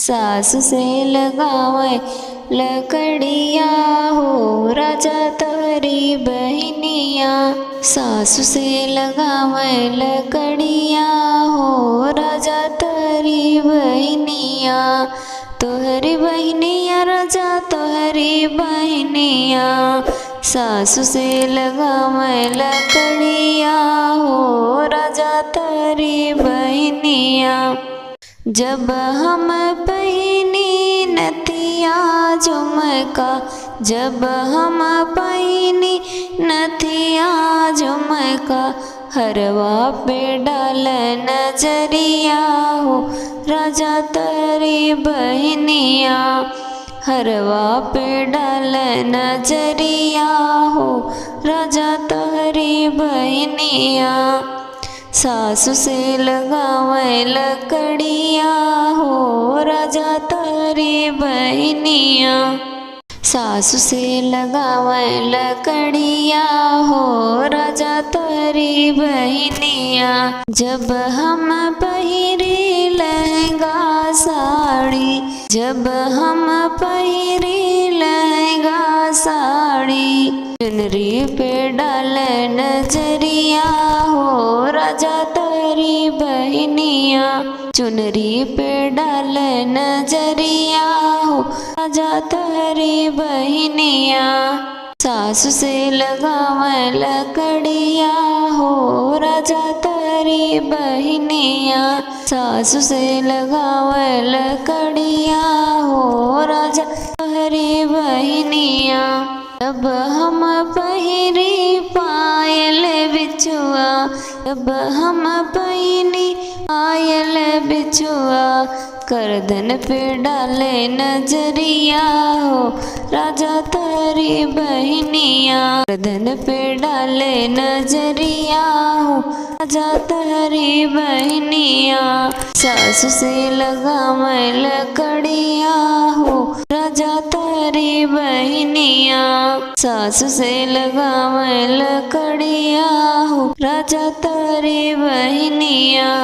सासु से लगावे लकड़िया हो राजा तोहरी बहनिया। सासु से लगावे लकड़िया हो राजा तोहरी बहनिया। तोहरी बहनिया राजा तोहरी बहनिया। सासु से लगावे लकड़िया हो राजा तोहरी बहनिया। जब हम पहिनी नथिया झुमका, जब हम पहिनी नथिया झुमका, हरवा पे डाल नजरिया हो राजा तोहरी बहनिया। हरवा पे डाल नजरिया हो राजा तोहरी बहनिया। सासु से लगावे लकड़िया हो राजा तोहरी बहनिया। सासु से लगावे लकड़िया हो राजा तोहरी बहनिया। जब हम पहिरी लहंगा साड़ी, जब हम पहिरी लहंगा साड़ी, चुनरी पे डाल नजरिया हो राजा तोहरी बहनिया। चुनरी पे डाल नजरिया हो राजा तोहरी बहनिया। सासु से लगावे लकड़िया हो राजा तोहरी बहनिया। सासु से लगावे लकड़िया हो राजा तोहरी बहनिया। जब हम पहिरी पायल बिछुआ, जब हम पहिनी पायल बिछुआ, करधन पे डाले नजरिया हो राजा तोहरी बहनिया। करधन पे डाले नजरिया हो राजा तोहरी बहनिया। सासु से लगावे लकड़िया हो राजा तोहरी बहनिया। सासु से लगावे लकड़िया हो राजा तोहरी बहनिया।